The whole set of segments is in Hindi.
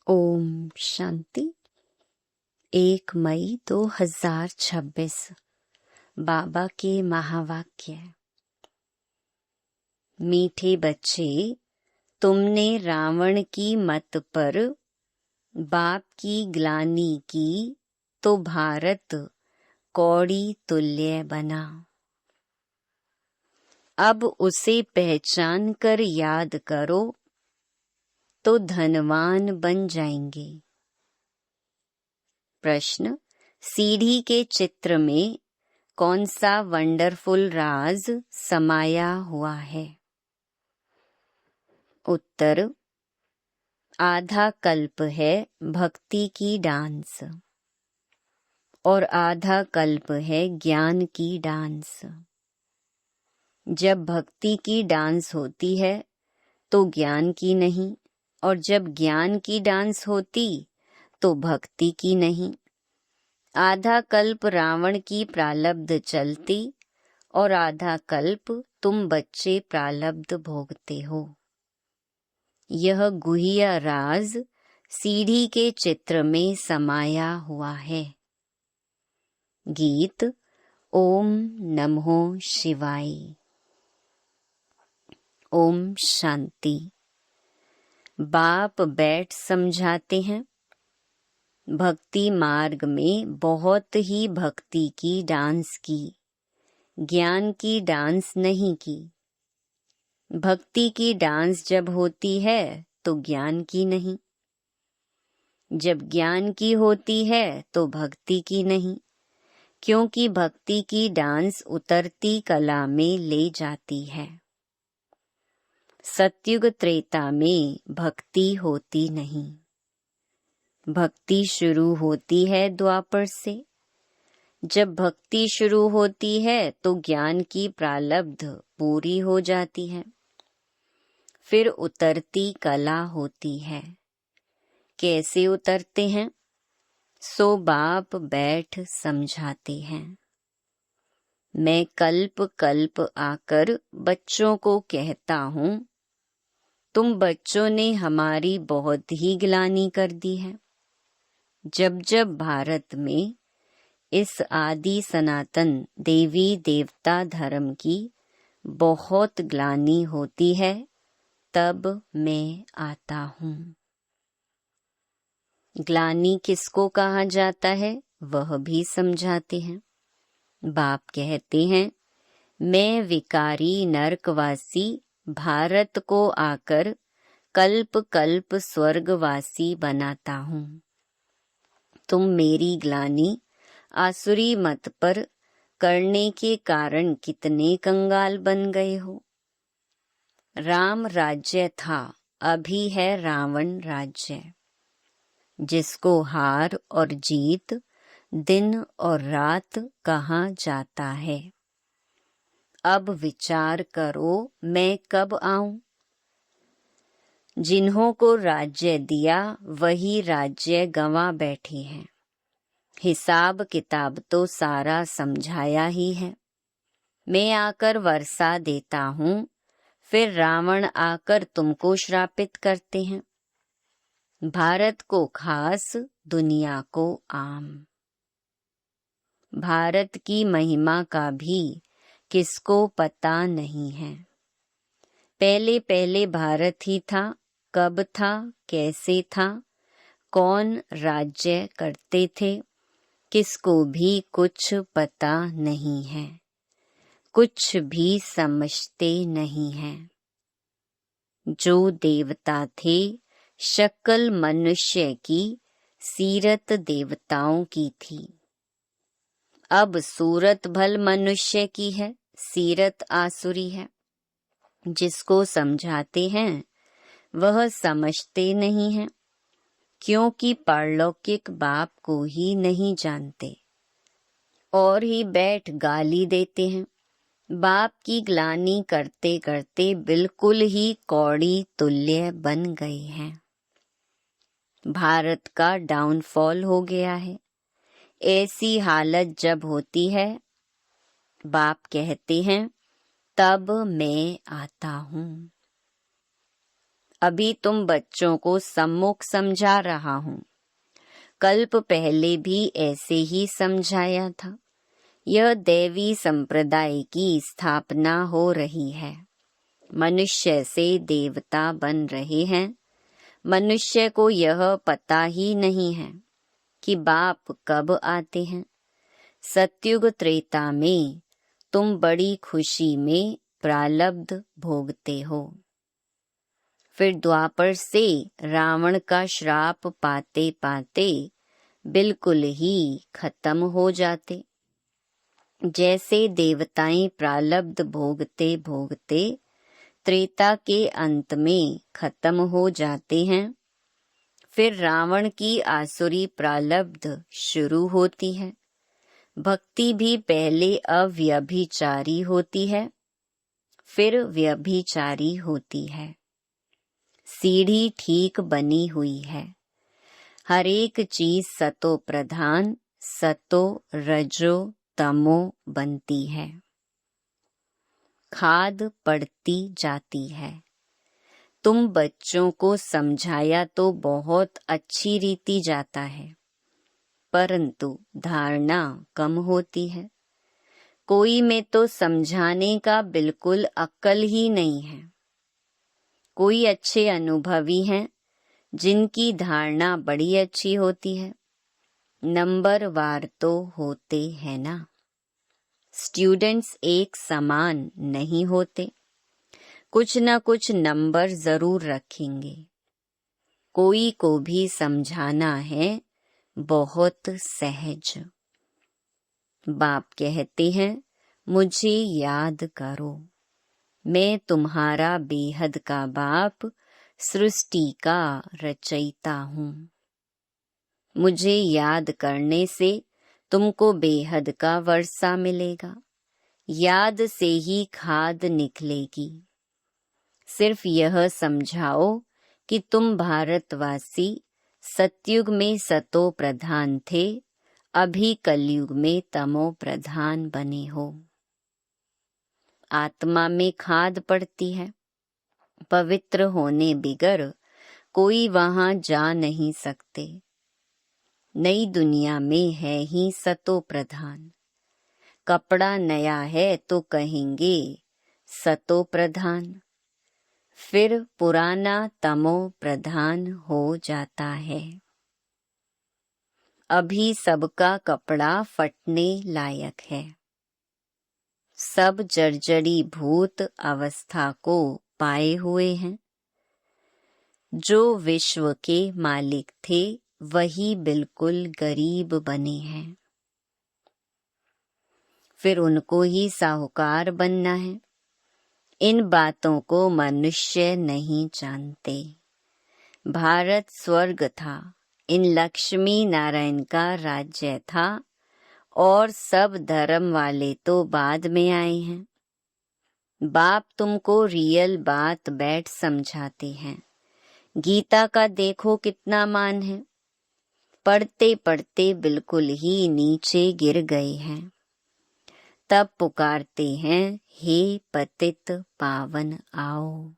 ओम शांति। 1 मई 2026 बाबा के महावाक्य। मीठे बच्चे, तुमने रावण की मत पर बाप की ग्लानि की तो भारत कौड़ी तुल्य बना। अब उसे पहचान कर याद करो तो धनवान बन जाएंगे। प्रश्न, सीढ़ी के चित्र में कौन सा वंडरफुल राज समाया हुआ है? उत्तर, आधा कल्प है भक्ति की डांस और आधा कल्प है ज्ञान की डांस। जब भक्ति की डांस होती है तो ज्ञान की नहीं, और जब ज्ञान की डांस होती तो भक्ति की नहीं। आधा कल्प रावण की प्रालब्ध चलती और आधा कल्प तुम बच्चे प्रालब्ध भोगते हो। यह गुह्य राज सीढ़ी के चित्र में समाया हुआ है। गीत ओम नमो शिवाय। ओम शांति। बाप बैठ समझाते हैं, भक्ति मार्ग में बहुत ही भक्ति की डांस की, ज्ञान की डांस नहीं की। भक्ति की डांस जब होती है तो ज्ञान की नहीं, जब ज्ञान की होती है तो भक्ति की नहीं, क्योंकि भक्ति की डांस उतरती कला में ले जाती है। सतयुग त्रेता में भक्ति होती नहीं, भक्ति शुरू होती है द्वापर से। जब भक्ति शुरू होती है तो ज्ञान की प्रालब्ध पूरी हो जाती है, फिर उतरती कला होती है। कैसे उतरते हैं? सो बाप बैठ समझाते हैं। मैं कल्प कल्प आकर बच्चों को कहता हूँ, तुम बच्चों ने हमारी बहुत ही ग्लानि कर दी है। जब जब भारत में इस आदि सनातन देवी देवता धर्म की बहुत ग्लानि होती है, तब मैं आता हूँ। ग्लानि किसको कहा जाता है वह भी समझाते हैं। बाप कहते हैं, मैं विकारी नरकवासी भारत को आकर कल्प कल्प स्वर्गवासी बनाता हूँ। तुम मेरी ग्लानि आसुरी मत पर करने के कारण कितने कंगाल बन गए हो। राम राज्य था, अभी है रावण राज्य, जिसको हार और जीत दिन और रात कहा जाता है। अब विचार करो, मैं कब आऊं? जिन्हों को राज्य दिया वही राज्य गंवा बैठे हैं। हिसाब किताब तो सारा समझाया ही है। मैं आकर वर्षा देता हूँ, फिर रावण आकर तुमको श्रापित करते हैं। भारत को खास, दुनिया को आम। भारत की महिमा का भी किसको पता नहीं है। पहले पहले भारत ही था, कब था, कैसे था, कौन राज्य करते थे, किसको भी कुछ पता नहीं है, कुछ भी समझते नहीं हैं। जो देवता थे, शक्ल मनुष्य की, सीरत देवताओं की थी। अब सूरत भल मनुष्य की है, सीरत आसुरी है। जिसको समझाते हैं वह समझते नहीं हैं, क्योंकि पारलौकिक बाप को ही नहीं जानते और ही बैठ गाली देते हैं। बाप की ग्लानि करते करते बिल्कुल ही कौड़ी तुल्य बन गए हैं। भारत का डाउनफॉल हो गया है। ऐसी हालत जब होती है, बाप कहते हैं, तब मैं आता हूँ। अभी तुम बच्चों को सम्मुख समझा रहा हूँ। कल्प पहले भी ऐसे ही समझाया था। यह दैवी संप्रदाय की स्थापना हो रही है। मनुष्य से देवता बन रहे हैं। मनुष्य को यह पता ही नहीं है कि बाप कब आते हैं। सतयुग त्रेता में तुम बड़ी खुशी में प्रारब्ध भोगते हो। फिर द्वापर से रावण का श्राप पाते पाते बिल्कुल ही खत्म हो जाते। जैसे देवताएं प्रारब्ध भोगते भोगते त्रेता के अंत में खत्म हो जाते हैं, फिर रावण की आसुरी प्रारब्ध शुरू होती है। भक्ति भी पहले अव्यभिचारी होती है, फिर व्यभिचारी होती है। सीढ़ी ठीक बनी हुई है। हर एक चीज सतो प्रधान, सतो रजो तमो बनती है। खाद पड़ती जाती है। तुम बच्चों को समझाया तो बहुत अच्छी रीति जाता है, परंतु धारणा कम होती है। कोई में तो समझाने का बिल्कुल अक्ल ही नहीं है। कोई अच्छे अनुभवी हैं जिनकी धारणा बड़ी अच्छी होती है। नंबर वार तो होते हैं ना। स्टूडेंट्स एक समान नहीं होते, कुछ न कुछ नंबर जरूर रखेंगे। कोई को भी समझाना है बहुत सहज। बाप कहते हैं, मुझे याद करो, मैं तुम्हारा बेहद का बाप, सृष्टि का रचयिता हूँ। मुझे याद करने से तुमको बेहद का वर्षा मिलेगा। याद से ही खाद निकलेगी। सिर्फ यह समझाओ कि तुम भारतवासी सतयुग में सतो प्रधान थे, अभी कलयुग में तमो प्रधान बने हो। आत्मा में खाद पड़ती है। पवित्र होने बिगर कोई वहां जा नहीं सकते। नई दुनिया में है ही सतो प्रधान। कपड़ा नया है तो कहेंगे सतो प्रधान, फिर पुराना तमो प्रधान हो जाता है। अभी सबका कपड़ा फटने लायक है। सब जर्जरी भूत अवस्था को पाए हुए हैं। जो विश्व के मालिक थे वही बिल्कुल गरीब बने हैं। फिर उनको ही साहूकार बनना है। इन बातों को मनुष्य नहीं जानते। भारत स्वर्ग था, इन लक्ष्मी नारायण का राज्य था, और सब धर्म वाले तो बाद में आए हैं। बाप तुमको रियल बात बैठ समझाते हैं। गीता का देखो कितना मान है। पढ़ते पढ़ते बिल्कुल ही नीचे गिर गए हैं। तब पुकारते हैं, हे पतित पावन आओ।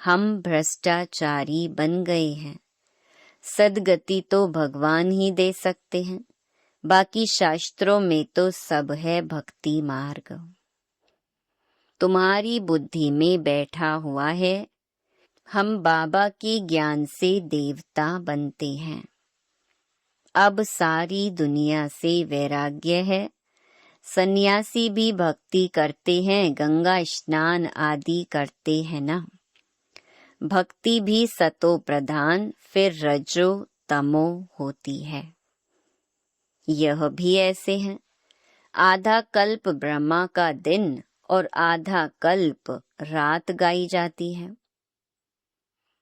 हम भ्रष्टाचारी बन गए हैं। सदगति तो भगवान ही दे सकते हैं। बाकी शास्त्रों में तो सब है भक्ति मार्ग। तुम्हारी बुद्धि में बैठा हुआ है। हम बाबा के ज्ञान से देवता बनते हैं। अब सारी दुनिया से वैराग्य है। सन्यासी भी भक्ति करते हैं, गंगा स्नान आदि करते हैं ना। भक्ति भी सतो प्रधान, फिर रजो तमो होती है। यह भी ऐसे हैं। आधा कल्प ब्रह्मा का दिन और आधा कल्प रात गाई जाती है।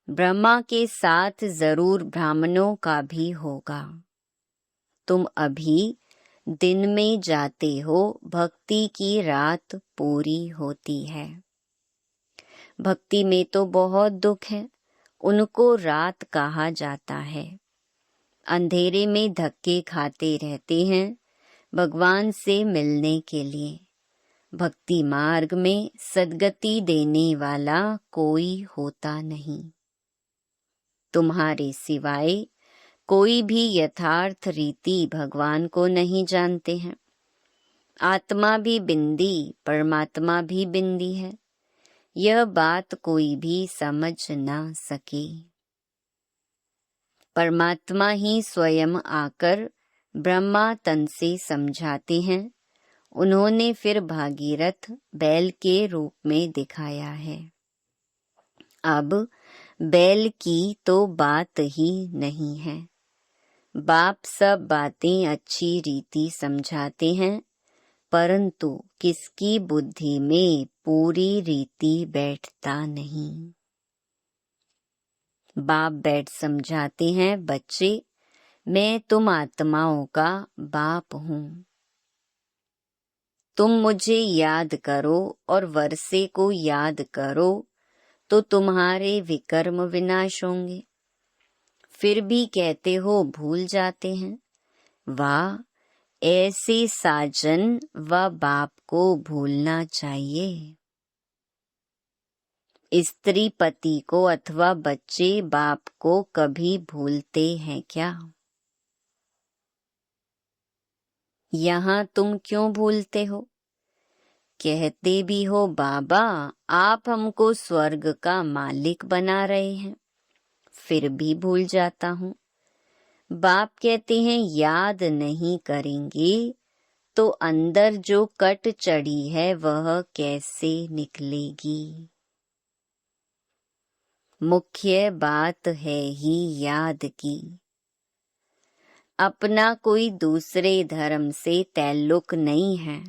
ब्रह्मा के साथ जरूर ब्राह्मणों का भी होगा। तुम अभी दिन में जाते हो, भक्ति की रात पूरी होती है। भक्ति में तो बहुत दुख है, उनको रात कहा जाता है। अंधेरे में धक्के खाते रहते हैं भगवान से मिलने के लिए। भक्ति मार्ग में सद्गति देने वाला कोई होता नहीं। तुम्हारे सिवाय कोई भी यथार्थ रीति भगवान को नहीं जानते हैं। आत्मा भी बिंदी, परमात्मा भी बिंदी है, यह बात कोई भी समझ ना सके। परमात्मा ही स्वयं आकर ब्रह्मा तन से समझाते हैं। उन्होंने फिर भागीरथ बैल के रूप में दिखाया है। अब बैल की तो बात ही नहीं है। बाप सब बातें अच्छी रीति समझाते हैं, परंतु किसकी बुद्धि में पूरी रीति बैठता नहीं। बाप बैठ समझाते हैं, बच्चे मैं तुम आत्माओं का बाप हूँ। तुम मुझे याद करो और वर्षे को याद करो तो तुम्हारे विकर्म विनाश होंगे। फिर भी कहते हो भूल जाते हैं। वाह, ऐसे साजन व बाप को भूलना चाहिए। स्त्री पति को अथवा बच्चे बाप को कभी भूलते हैं क्या? यहाँ तुम क्यों भूलते हो? कहते भी हो बाबा आप हमको स्वर्ग का मालिक बना रहे हैं, फिर भी भूल जाता हूँ। बाप कहते हैं याद नहीं करेंगे तो अंदर जो कट चढ़ी है वह कैसे निकलेगी। मुख्य बात है ही याद की। अपना कोई दूसरे धर्म से ताल्लुक नहीं है।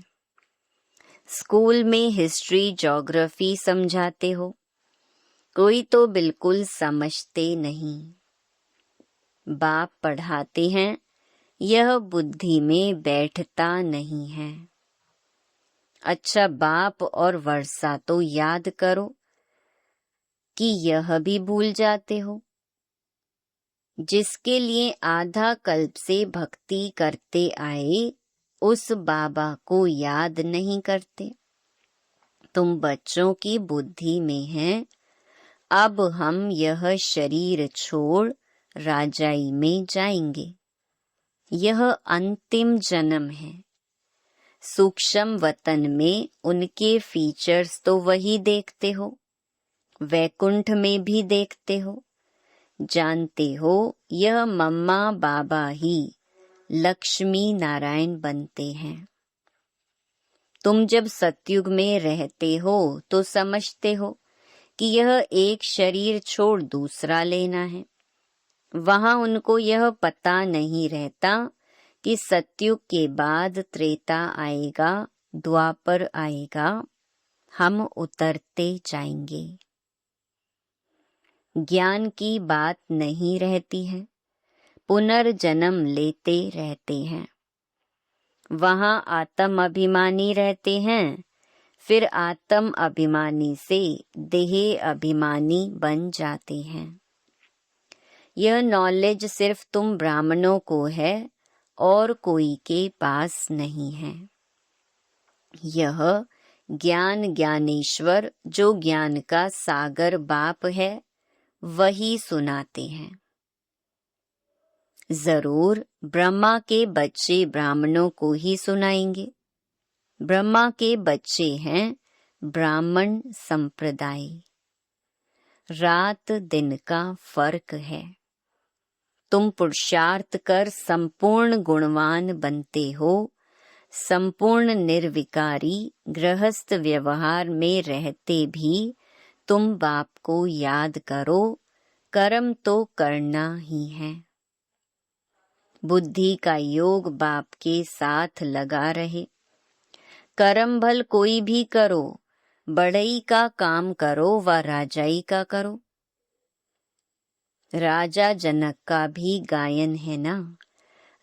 स्कूल में हिस्ट्री ज्योग्राफी समझाते हो, कोई तो बिल्कुल समझते नहीं। बाप पढ़ाते हैं, यह बुद्धि में बैठता नहीं है। अच्छा बाप और वर्षा तो याद करो कि यह भी भूल जाते हो। जिसके लिए आधा कल्प से भक्ति करते आए उस बाबा को याद नहीं करते। तुम बच्चों की बुद्धि में है अब हम यह शरीर छोड़ राजाई में जाएंगे। यह अंतिम जन्म है। सूक्ष्म वतन में उनके फीचर्स तो वही देखते हो, वैकुंठ में भी देखते हो। जानते हो यह मम्मा बाबा ही लक्ष्मी नारायण बनते हैं। तुम जब सतयुग में रहते हो तो समझते हो कि यह एक शरीर छोड़ दूसरा लेना है। वहां उनको यह पता नहीं रहता कि सतयुग के बाद त्रेता आएगा, द्वापर आएगा, हम उतरते जाएंगे। ज्ञान की बात नहीं रहती है, पुनर्जन्म लेते रहते हैं। वहां आत्म अभिमानी रहते हैं, फिर आत्म अभिमानी से देह अभिमानी बन जाते हैं। यह नॉलेज सिर्फ तुम ब्राह्मणों को है और कोई के पास नहीं है। यह ज्ञान ज्ञानेश्वर जो ज्ञान का सागर बाप है वही सुनाते हैं। जरूर ब्रह्मा के बच्चे ब्राह्मणों को ही सुनाएंगे। ब्रह्मा के बच्चे हैं ब्राह्मण संप्रदाय। रात दिन का फर्क है। तुम पुरुषार्थ कर संपूर्ण गुणवान बनते हो। संपूर्ण निर्विकारी गृहस्थ व्यवहार में रहते भी तुम बाप को याद करो। कर्म तो करना ही है। बुद्धि का योग बाप के साथ लगा रहे। कर्म भल कोई भी करो, बढ़ई का काम करो व राजाई का करो। राजा जनक का भी गायन है ना,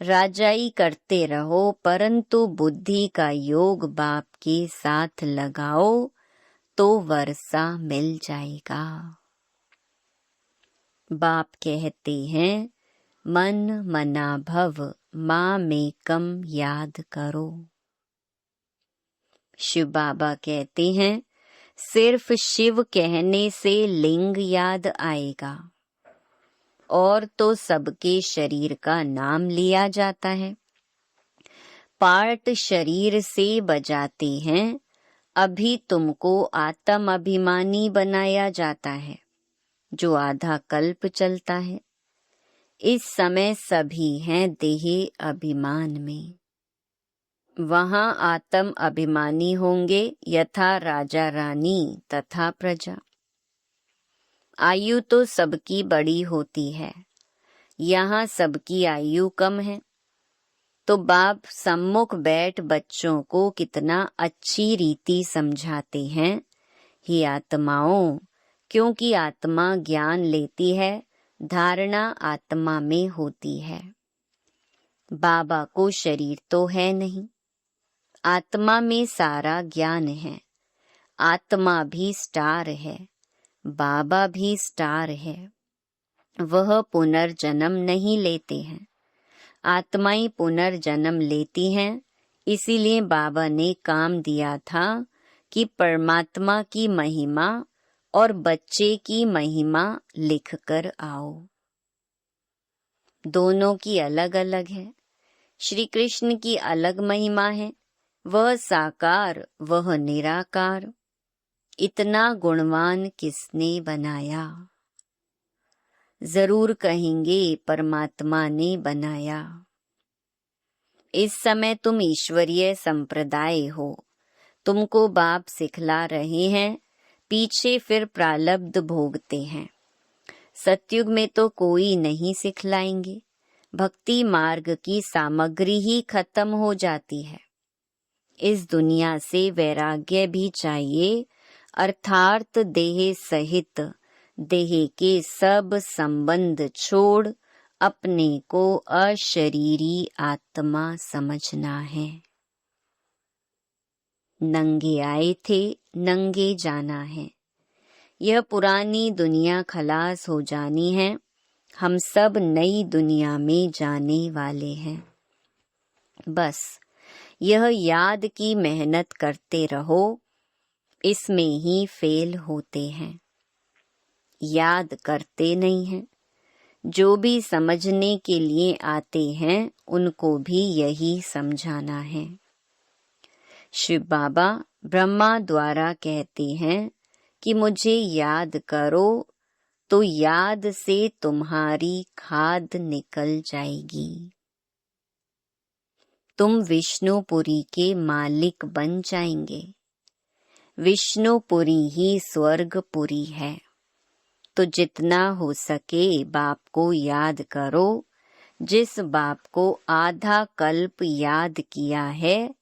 राजाई करते रहो परंतु बुद्धि का योग बाप के साथ लगाओ तो वर्षा मिल जाएगा। बाप कहते हैं मन मना भव मामेकम याद करो। शिव बाबा कहते हैं, सिर्फ शिव कहने से लिंग याद आएगा और तो सबके शरीर का नाम लिया जाता है। पार्ट शरीर से बजाते हैं, अभी तुमको आत्म अभिमानी बनाया जाता है जो आधा कल्प चलता है। इस समय सभी हैं देह अभिमान में। वहां आत्म अभिमानी होंगे यथा राजा रानी तथा प्रजा। आयु तो सबकी बड़ी होती है, यहाँ सबकी आयु कम है। तो बाप सम्मुख बैठ बच्चों को कितना अच्छी रीति समझाते हैं, ही आत्माओं, क्योंकि आत्मा ज्ञान लेती है, धारणा आत्मा में होती है। बाबा को शरीर तो है नहीं, आत्मा में सारा ज्ञान है। आत्मा भी स्टार है, बाबा भी स्टार है। वह पुनर्जन्म नहीं लेते हैं, आत्माएं पुनर्जन्म लेती हैं। इसीलिए बाबा ने काम दिया था कि परमात्मा की महिमा और बच्चे की महिमा लिख कर आओ। दोनों की अलग अलग है। श्री कृष्ण की अलग महिमा है, वह साकार वह निराकार। इतना गुणवान किसने बनाया? जरूर कहेंगे परमात्मा ने बनाया। इस समय तुम ईश्वरीय संप्रदाय हो, तुमको बाप सिखला रहे हैं, पीछे फिर प्रारब्ध भोगते हैं। सतयुग में तो कोई नहीं सिखलाएंगे, भक्ति मार्ग की सामग्री ही खत्म हो जाती है। इस दुनिया से वैराग्य भी चाहिए, अर्थात देह सहित देह के सब संबंध छोड़ अपने को अशरीरी आत्मा समझना है। नंगे आए थे, नंगे जाना है। यह पुरानी दुनिया खलास हो जानी है, हम सब नई दुनिया में जाने वाले हैं। बस यह याद की मेहनत करते रहो, इसमें ही फेल होते हैं। याद करते नहीं हैं। जो भी समझने के लिए आते हैं उनको भी यही समझाना है। शिव बाबा ब्रह्मा द्वारा कहते हैं कि मुझे याद करो, तो याद से तुम्हारी खाद निकल जाएगी। तुम विष्णुपुरी के मालिक बन जाएंगे। विष्णुपुरी ही स्वर्गपुरी है। तो जितना हो सके बाप को याद करो। जिस बाप को आधा कल्प याद किया है,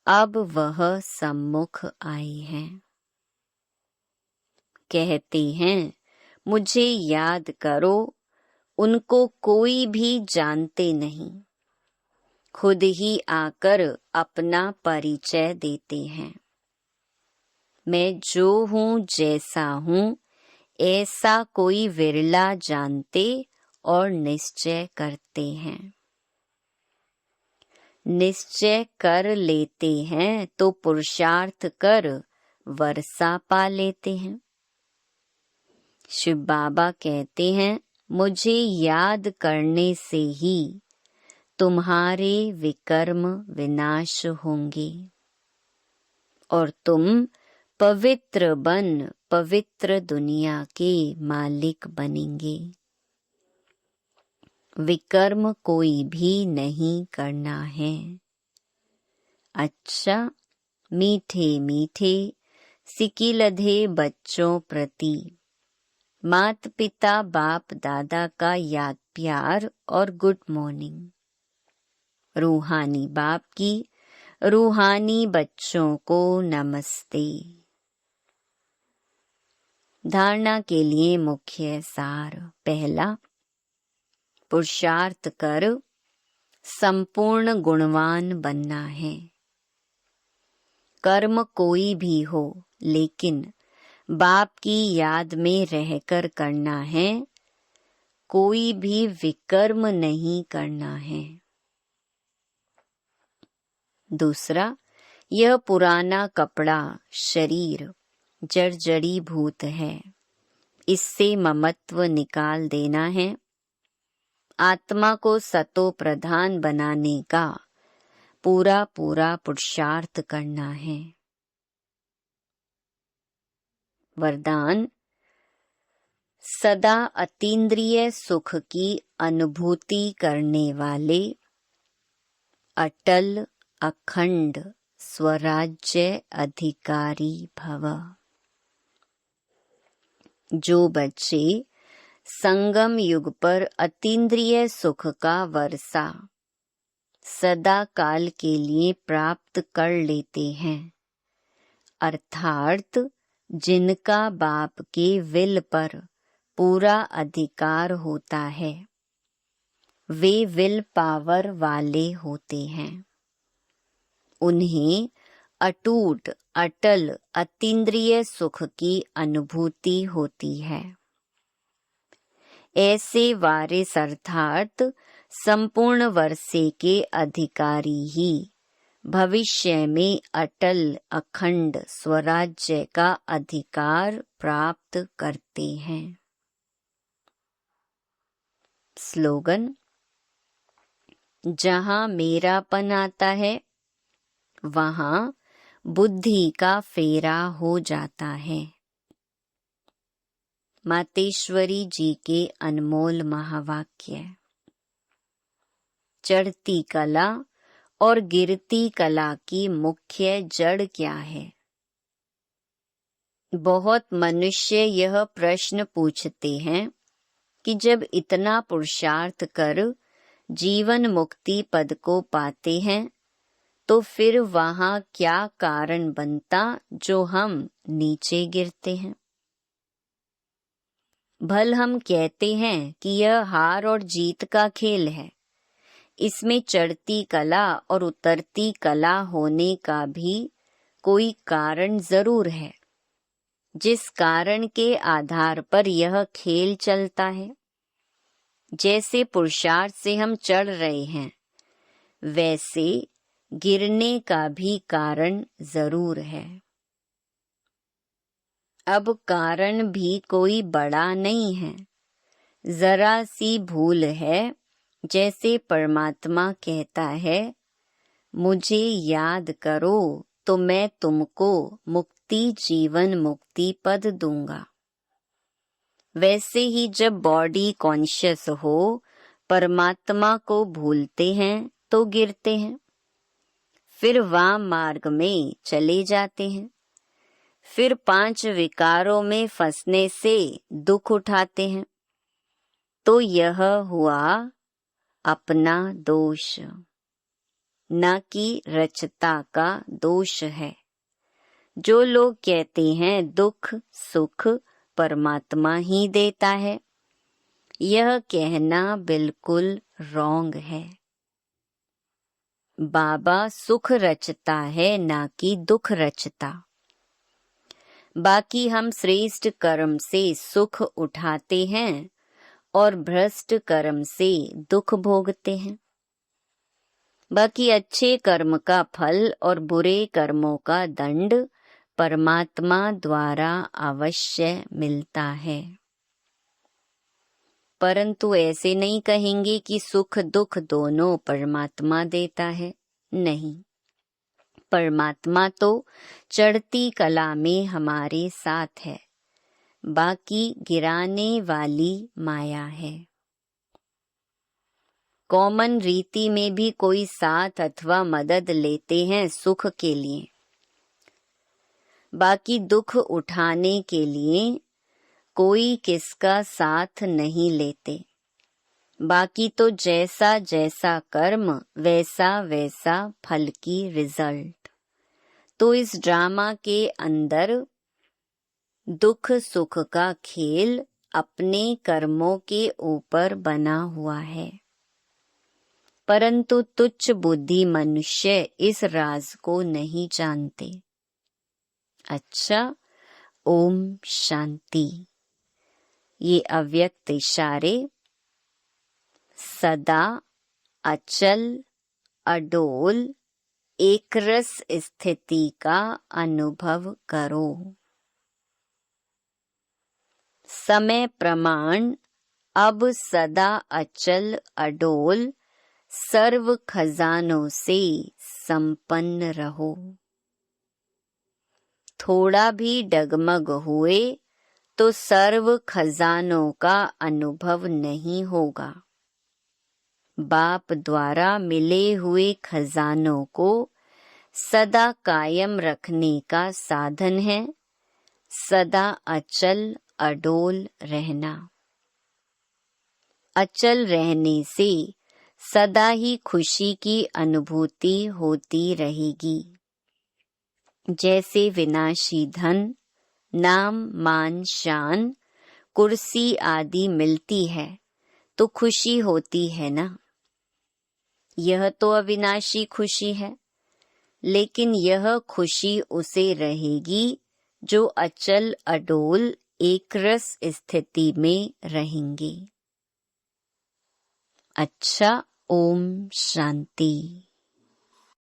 अब वह सम्मुख आए हैं। कहते हैं मुझे याद करो, उनको कोई भी जानते नहीं, खुद ही आकर अपना परिचय देते हैं। मैं जो हूँ जैसा हूँ, ऐसा कोई विरला जानते और निश्चय करते हैं। निश्चय कर लेते हैं तो पुरुषार्थ कर वर्षा पा लेते हैं। शिव बाबा कहते हैं मुझे याद करने से ही तुम्हारे विकर्म विनाश होंगे और तुम पवित्र बन पवित्र दुनिया के मालिक बनेंगे। विकर्म कोई भी नहीं करना है। अच्छा, मीठे मीठे सिकिलधे बच्चों प्रति माता पिता बाप दादा का याद प्यार और गुड मॉर्निंग। रूहानी बाप की रूहानी बच्चों को नमस्ते। धारणा के लिए मुख्य सार। पहला, पुरुषार्थ कर संपूर्ण गुणवान बनना है। कर्म कोई भी हो, लेकिन बाप की याद में रहकर करना है। कोई भी विकर्म नहीं करना है। दूसरा, यह पुराना कपड़ा शरीर जर्जरीभूत है, इससे ममत्व निकाल देना है। आत्मा को सतो प्रधान बनाने का पूरा पूरा पुरुषार्थ करना है। वरदान: सदा अतीन्द्रिय सुख की अनुभूति करने वाले अटल अखंड स्वराज्य अधिकारी भव। जो बच्चे संगम युग पर अतीन्द्रिय सुख का वर्षा सदा काल के लिए प्राप्त कर लेते हैं, अर्थात जिनका बाप के विल पर पूरा अधिकार होता है, वे विल पावर वाले होते हैं। उन्हें अटूट अटल अतीन्द्रिय सुख की अनुभूति होती है। ऐसे वारिस अर्थात संपूर्ण वर्षे के अधिकारी ही भविष्य में अटल अखंड स्वराज्य का अधिकार प्राप्त करते हैं। स्लोगन: जहाँ मेरापन आता है वहाँ बुद्धि का फेरा हो जाता है। मातेश्वरी जी के अनमोल महावाक्य। चढ़ती कला और गिरती कला की मुख्य जड़ क्या है? बहुत मनुष्य यह प्रश्न पूछते हैं कि जब इतना पुरुषार्थ कर जीवन मुक्ति पद को पाते हैं तो फिर वहाँ क्या कारण बनता जो हम नीचे गिरते हैं? भल हम कहते हैं कि यह हार और जीत का खेल है, इसमें चढ़ती कला और उतरती कला होने का भी कोई कारण जरूर है, जिस कारण के आधार पर यह खेल चलता है। जैसे पुरुषार्थ से हम चढ़ रहे हैं, वैसे गिरने का भी कारण जरूर है। अब कारण भी कोई बड़ा नहीं है, जरा सी भूल है। जैसे परमात्मा कहता है, मुझे याद करो तो मैं तुमको मुक्ति जीवन मुक्ति पद दूंगा। वैसे ही जब बॉडी कॉन्शियस हो परमात्मा को भूलते हैं तो गिरते हैं, फिर वाम मार्ग में चले जाते हैं, फिर 5 विकारों में फंसने से दुख उठाते हैं। तो यह हुआ अपना दोष, न कि रचता का दोष है। जो लोग कहते हैं दुख सुख परमात्मा ही देता है, यह कहना बिल्कुल रॉन्ग है। बाबा सुख रचता है, ना कि दुख रचता। बाकी हम श्रेष्ठ कर्म से सुख उठाते हैं और भ्रष्ट कर्म से दुख भोगते हैं। बाकी अच्छे कर्म का फल और बुरे कर्मों का दंड परमात्मा द्वारा अवश्य मिलता है। परंतु ऐसे नहीं कहेंगे कि सुख दुख दोनों परमात्मा देता है। नहीं, परमात्मा तो चढ़ती कला में हमारे साथ है, बाकी गिराने वाली माया है। कॉमन रीति में भी कोई साथ अथवा मदद लेते हैं सुख के लिए, बाकी दुख उठाने के लिए कोई किसका साथ नहीं लेते। बाकी तो जैसा जैसा कर्म वैसा वैसा फल की रिजल्ट। तो इस ड्रामा के अंदर दुख सुख का खेल अपने कर्मों के ऊपर बना हुआ है, परंतु तुच्छ बुद्धि मनुष्य इस राज को नहीं जानते। अच्छा, ओम शांति। ये अव्यक्त इशारे सदा अचल अडोल एकरस स्थिति का अनुभव करो। समय प्रमाण अब सदा अचल अडोल सर्व खजानों से संपन्न रहो। थोड़ा भी डगमग हुए तो सर्व खजानों का अनुभव नहीं होगा। बाप द्वारा मिले हुए खजानों को सदा कायम रखने का साधन है सदा अचल अडोल रहना। अचल रहने से सदा ही खुशी की अनुभूति होती रहेगी। जैसे विनाशी धन, नाम, मान, शान, कुर्सी आदि मिलती है तो खुशी होती है ना। यह तो अविनाशी खुशी है, लेकिन यह खुशी उसे रहेगी जो अचल अडोल एकरस स्थिति में रहेंगे। अच्छा, ओम शांति।